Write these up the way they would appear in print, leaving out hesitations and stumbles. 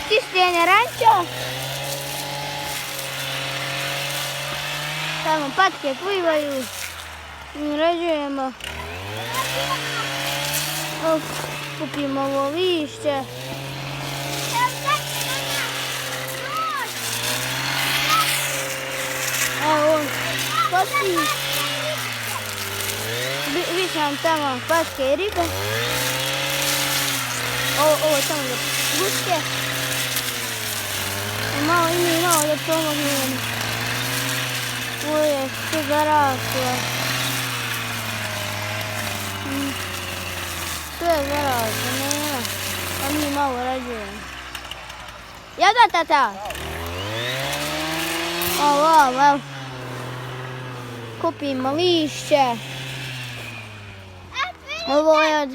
čišćenje ranča. Tamo patke plivaju. Mi uređujemo. Kupimo ovo lišće. Evo on kosi. Više nam tamo patke i ribe. Ovo tamo za guske. Malo i mi malo da pomognemo. Ovo je sve zaraslo. Sve je zaraslo, nema. A mi malo rađujemo. Jada, tata? Evo. Kupimo lišće. Ovo je od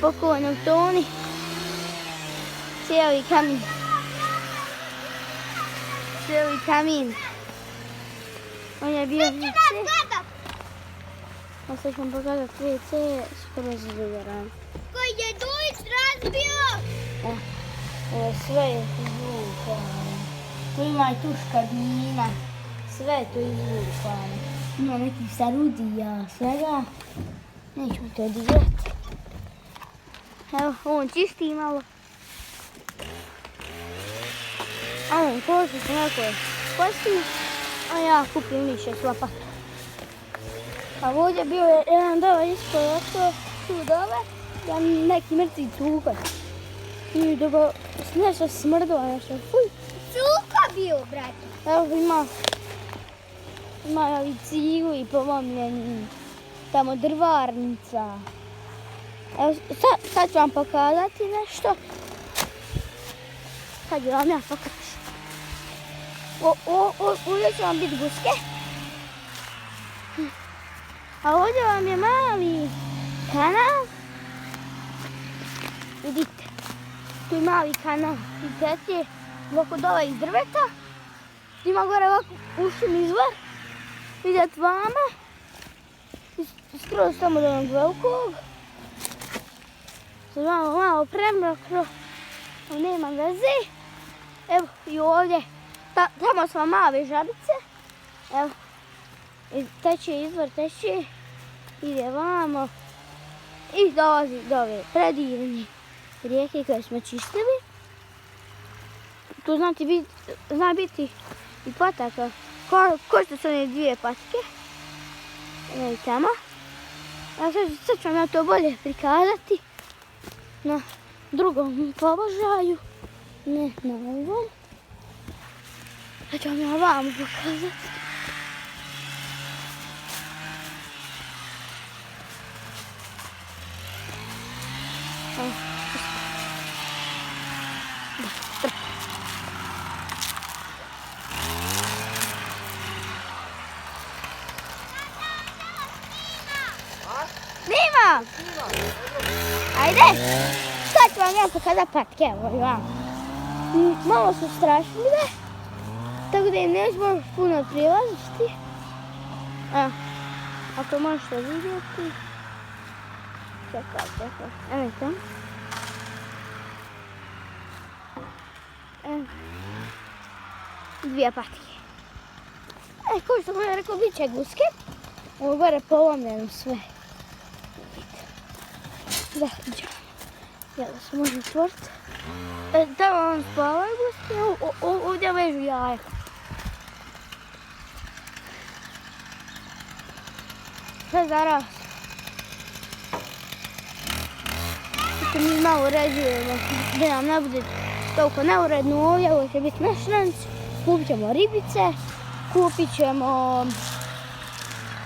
pokojnog Toni. Cijeli kamin. On je bio WC. A sad ćemo pokazati WC, skoro zadovoran. Koji je Dujić razbio? Ovo sve je izvukano. Tu ima i tuška dnina. Sve je tu izvukano. Ima nekih starudija, svega. Nećemo to dirati. Evo, on čisti malo. A on košta se neko kosti. A ja kupim više s lopatu. A ovdje bio je jedan dobar ispod tu dole. Ja neki mrtvi cukac. I da ga nešto smrdilo, nešto fuj. Cuka bio, brate. Evo ima i cigu i polomljeni. Tamo drvarnica. Evo sad ću vam pokazati nešto. Sad ću vam ja pokazati. Ovdje će vam biti guske. A ovdje vam je mali kanal. Vidite, tu je mali kanal. Vidite je ovako dole iz drveta. Ima gore ovako ušim izvor. Vidite vama. Skroz tamo do onog velikog. Sad malo premrakno. Nema veze. Evo i ovdje. Tamo su vam male žabice. Evo. Teče izvor, teče. Ide vamo. I dolazi do ove predivne rijeke koje smo čistili. Tu zna biti i pataka. Ko što su one dvije patke. Evo i tamo. A sad ću vam ja to bolje prikazati. Na drugom položaju. Ne na ovom. Sad ću vam ja vam pokazati. Snima! Ajde! Sad ću vam ja pokazati patke, evo vam. Malo su strašljive, tako da im nećemo puno prilaziti. Ako možete vidjeti. Čekaj. Evo to. Dvije patike. Ko što sam ja rekao, bit će guske. Ovo gore polomljeno sve. Da, iđemo. Jel da se može otvoriti. Tamo vam spavaju guske, ovdje ležu jaja. Sve zaraz. Mi malo uređujemo da nam ne bude toliko neuredno ovdje, ovo će biti naš ranč. Kupit ćemo ribice, kupit ćemo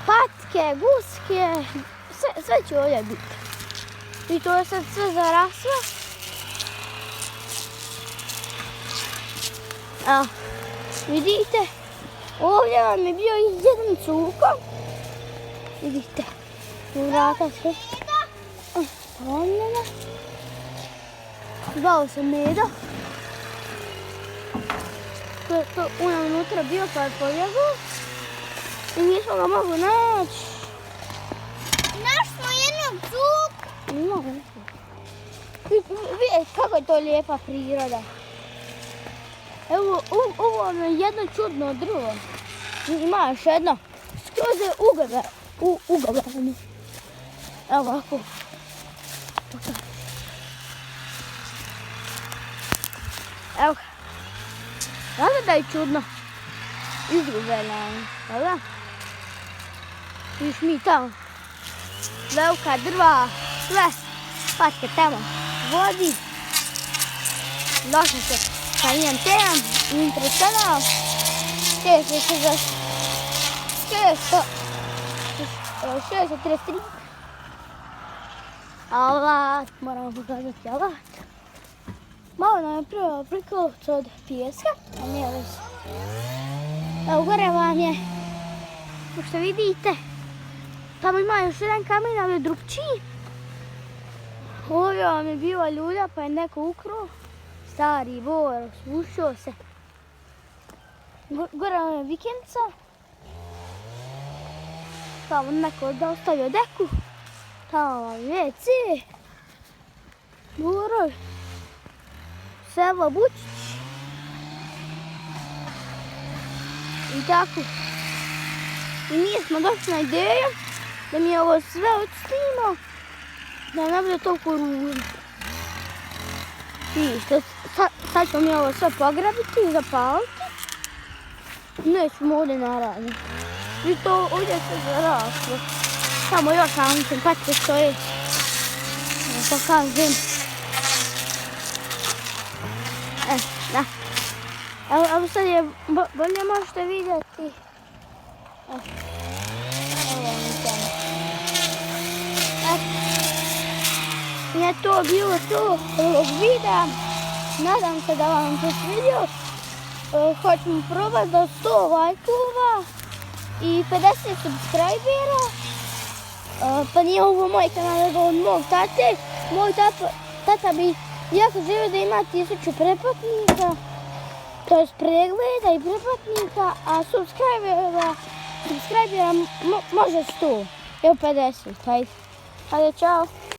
patke, guske, sve će ovdje biti. I to je sad sve zaraslo. Evo, vidite, ovdje vam je bio jedan cuko. Vidite, vrata sve. Polomljena. Zvao se Medo. To unutra bio pa je pobjegao. I nismo ga mogli naći. Našli smo jednog cuka. Imamo nekog. Vidjeti kako je to lijepa priroda. Evo, ovo je jedno čudno drvo. Ima još jedno. Skroz je ugovarano. Evo ovako. Evo ga. Znate da je čudno? Izgubljeno, da? Viš mi tamo. Velika drva, sve. Patke tamo. Vodi. Došli se sa njem temam. Impresionao. 633. Alat. Moramo pokazati alat. Malo nam je prvo prikolica od pijeska. A nije već. Evo gore vam je. Kao što vidite. Tamo ima još jedan kamen, ali je drugčiji. Ovdje vam je bila ljulja pa je neko ukrao. Stari bor, svušio se. Gore vam je vikendica. Tamo neko da ostavio deku. Tamo vam je WC. Boroj. Selo Bučić. I tako. I mi smo došli na ideju da mi je ovo sve odsnimo. Da ne bude toliko ružno. Vidite, sad ćemo mi ovo sve pograbiti i zapaliti. Nećemo ovdje naravno. I to ovdje se zaraslo. Samo još sam patke stoje. Da pokažem. Da. Evo sad je bolje možete vidjeti. Je to bilo to ovog videa. Nadam se da vam se svidio. Hoćemo probati do 100 lajkova i 50 subscribera. Pa nije ovo moj kanal, nego od mog tate. Moj tata bi jako želio da ima 1000 pretplatnika. To je pregleda i pretplatnika, a subscribera može 100. Evo 50. Hajde, čao.